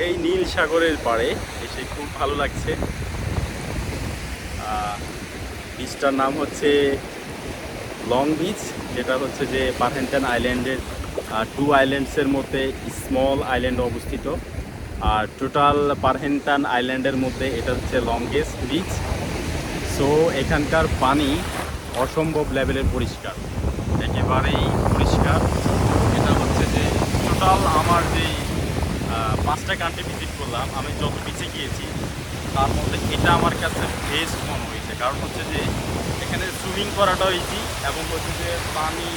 এই নীল সাগরের পাড়ে এসে খুব ভালো লাগছে। বিচটার নাম হচ্ছে লং বিচ, যেটা হচ্ছে যে পারহেন্টান আইল্যান্ডের টু আইল্যান্ডসের মধ্যে স্মল আইল্যান্ড অবস্থিত। আর টোটাল পারহেন্টান আইল্যান্ডের মধ্যে এটা হচ্ছে লংগেস্ট বিচ। সো এখানকার পানি অসম্ভব লেভেলের পরিষ্কার, একেবারেই পরিষ্কার। এটা হচ্ছে যে টোটাল আমার যে 5টা কান্ট্রি ভিজিট করলাম, আমি যত বিচে গিয়েছি তার মধ্যে এটা আমার কাছে বেস্ট মনে হয়েছে। কারণ হচ্ছে যে এখানে সুইমিং করাটাও ইজি, এবং হচ্ছে যে পানি,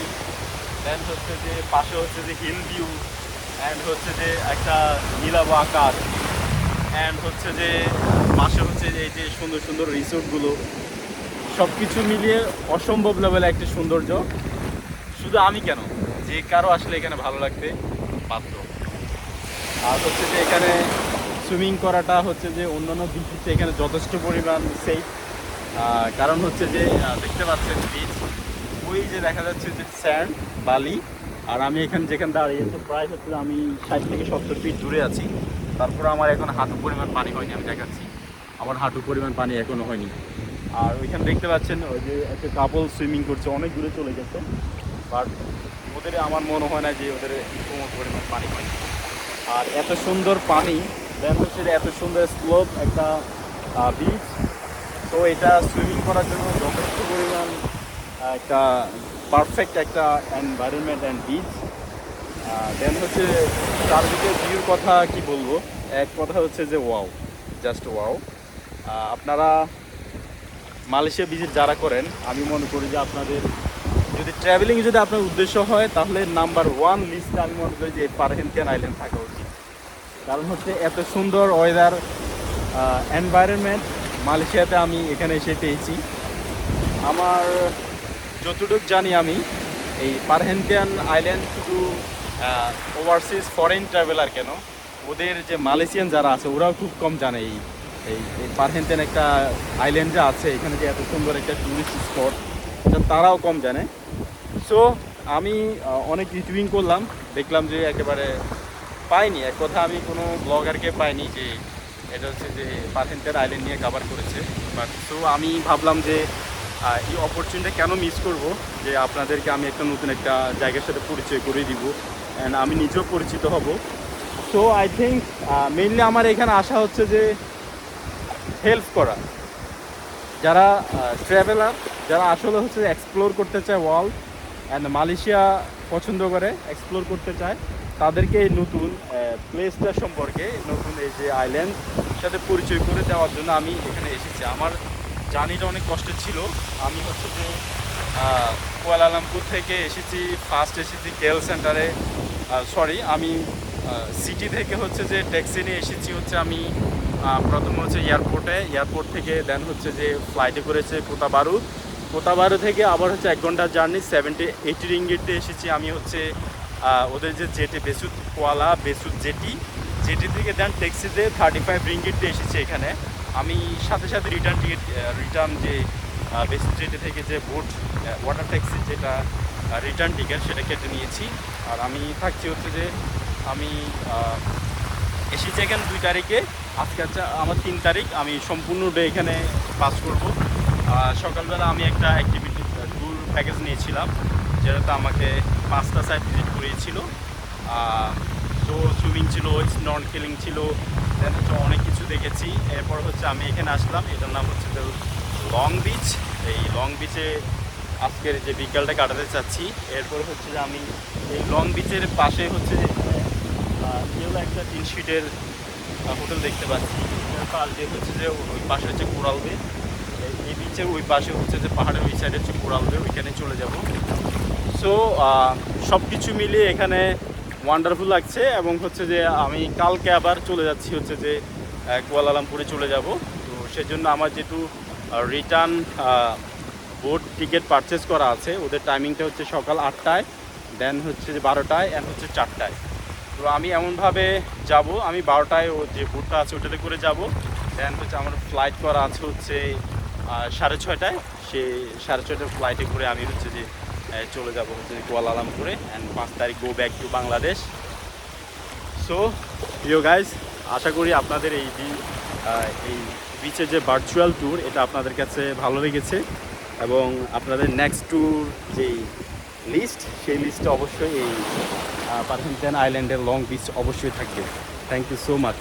দেন হচ্ছে যে পাশে হচ্ছে যে হিল ভিউ, অ্যান্ড হচ্ছে যে একটা নীলাভ আকাশ, অ্যান্ড হচ্ছে যে পাশে হচ্ছে যে এই যে সুন্দর সুন্দর রিসোর্টগুলো, সব কিছু মিলিয়ে অসম্ভব লেভেলে একটা সৌন্দর্য। শুধু আমি কেন, যে কারো আসলে এখানে ভালো লাগতে বাধ্য। আর হচ্ছে যে এখানে সুইমিং করাটা হচ্ছে যে অন্যান্য বিচে এখানে যথেষ্ট পরিমাণ সেফ। কারণ হচ্ছে যে দেখতে পাচ্ছেন বিচ, ওই যে দেখা যাচ্ছে যে স্যান্ড, বালি, আর আমি এখানে যেখানে দাঁড়িয়েছি প্রায় হচ্ছে আমি 60 থেকে 70 ফিট দূরে আছি। তারপর আমার এখন হাঁটু পরিমাণ পানি হয়নি, আমি দেখাচ্ছি আমার হাঁটু পরিমাণ পানি এখনো হয়নি। আর ওইখানে দেখতে পাচ্ছেন ওই যে একটা কাপল সুইমিং করছে, অনেক দূরে চলে গেছে, বাট ওদের আমার মনে হয় না যে ওদের কোমর পরিমাণ পানি হয়নি। আর এত সুন্দর পানি, দেন হচ্ছে যে এত সুন্দর স্লোপ একটা বিচ। তো এটা সুইমিং করার জন্য যথেষ্ট পরিমাণ একটা পারফেক্ট একটা এনভায়রনমেন্ট অ্যান্ড বিচ। দেন হচ্ছে চারদিকে ভিউর কথা কি বলবো, এক কথা হচ্ছে যে ওয়াও, জাস্ট ওয়াও। আপনারা মালয়েশিয়া ভিজিট যারা করেন, আমি মনে করি যে আপনাদের যদি ট্রাভেলিং যদি আপনার উদ্দেশ্য হয়, তাহলে নাম্বার 1 লিস্টে আমি মনে করি যে পারহেন্তিয়ান আইল্যান্ড থাকা উচিত। কারণ হচ্ছে এত সুন্দর ওয়েদার, এনভায়রনমেন্ট মালয়েশিয়াতে আমি এখানে এসে পেয়েছি। আমার যতটুকু জানি আমি, এই পারহেন্তিয়ান আইল্যান্ড শুধু ওভারসিজ ফরেন ট্রাভেলার কেন, ওদের যে মালয়েশিয়ান যারা আছে ওরাও খুব কম জানে এই এই এই পারহেন্তিয়ান একটা আইল্যান্ড যে আছে এখানে, যে এত সুন্দর একটা টুরিস্ট স্পট, এটা তারাও কম জানে। সো আমি অনেক রিভিউইং করলাম, দেখলাম যে একেবারে পাইনি, এক কথা আমি কোনো ব্লগারকে পাইনি যে এটা হচ্ছে যে পারহেন্তিয়ান আইল্যান্ড নিয়ে কভার করেছে। বাট সো আমি ভাবলাম যে এই অপরচুনিটি কেন মিস করব, যে আপনাদেরকে আমি একটা নতুন একটা জায়গার সাথে পরিচয় করে দিব, অ্যান্ড আমি নিজেও পরিচিত হব। সো আই থিঙ্ক মেইনলি আমার এখানে আসা হচ্ছে যে হেল্প করা, যারা ট্রাভেলার, যারা আসলে হচ্ছে এক্সপ্লোর করতে চায় ওয়ার্ল্ড অ্যান্ড মালয়েশিয়া পছন্দ করে, এক্সপ্লোর করতে চায়, তাদেরকে এই নতুন প্লেসটা সম্পর্কে, নতুন এই যে আইল্যান্ড সাথে পরিচয় করে দেওয়ার জন্য আমি এখানে এসেছি। আমার জার্নিটা অনেক কষ্টের ছিল। আমি হচ্ছে যে কুয়ালালামপুর থেকে এসেছি, ফার্স্ট এসেছি কেএল সেন্টারে, সরি আমি সিটি থেকে হচ্ছে যে ট্যাক্সি নিয়ে এসেছি হচ্ছে আমি প্রথম হচ্ছে এয়ারপোর্ট থেকে দেন হচ্ছে যে ফ্লাইটে করেছে কোতাবারু থেকে আবার হচ্ছে 1 ঘন্টার জার্নি 70-80 রিঙ্গিটে এসেছি আমি হচ্ছে ওদের যে জেটি বেসুত জেটি থেকে দেন ট্যাক্সিতে 35 রিঙ্গিটে এসেছি এখানে। আমি সাথে সাথে রিটার্ন যে বেসুত জেটি থেকে যে বোট ওয়াটার ট্যাক্সি যেটা রিটার্ন টিকিট সেটা কেটে নিয়েছি। আর আমি থাকছি হচ্ছে যে আমি এসেছি এখানে 2 তারিখে, আজকে হচ্ছে আমার 3 তারিখ। আমি সম্পূর্ণ ডে এখানে পাস করব। সকালবেলা আমি একটা অ্যাক্টিভিটি ট্যুর প্যাকেজ নিয়েছিলাম, যেটাতে আমাকে 5টা সাইট ভিজিট করিয়েছিল। তো সুইমিং ছিল, স্নরকেলিং ছিল, দেন হচ্ছে অনেক কিছু দেখেছি। এরপর হচ্ছে আমি এখানে আসলাম, এটার নাম হচ্ছে লং বিচ। এই লং বিচে আজকের যে বিকালটা কাটাতে চাচ্ছি। এরপর হচ্ছে যে আমি এই লং বিচের পাশে হচ্ছে কেউ একটা 3 সিটের হোটেল দেখতে পাচ্ছি। পাশ দিয়ে হচ্ছে যে ওই পাশে হচ্ছে কোরাল বে, এই বিচের ওই পাশে হচ্ছে যে পাহাড়ের ওই সাইডে হচ্ছে কোরাল বে, ওইখানে চলে যাব। সো সব কিছু মিলিয়ে এখানে ওয়ান্ডারফুল লাগছে। এবং হচ্ছে যে আমি কালকে আবার চলে যাচ্ছি হচ্ছে যে কুয়ালালামপুরে চলে যাব। তো সেজন্য আমার যেহেতু রিটার্ন বোট টিকিট পারচেস করা আছে, ওদের টাইমিংটা হচ্ছে সকাল 8টায়, দেন হচ্ছে যে 12টায়, অ্যান্ড হচ্ছে 4টায়। তো আমি এমনভাবে যাব, আমি 12টায় ও যে বোটটা আছে ওটাতে করে যাব। দেন হচ্ছে আমার ফ্লাইট করা আছে হচ্ছে 6:30টায়, সে 6:30টার ফ্লাইটে করে আমি হচ্ছে যে চলে যাব হচ্ছে কুয়ালালামপুরে, অ্যান্ড 5 তারিখ go back to Bangladesh. So you guys, আশা করি আপনাদের এই বিচের যে ভার্চুয়াল ট্যুর এটা আপনাদের কাছে ভালো লেগেছে এবং আপনাদের নেক্সট ট্যুর যেই লিস্ট সেই লিস্টে অবশ্যই এই পারহেন্টেন আইল্যান্ডের লং বিচ অবশ্যই থাকবে। Thank you so much.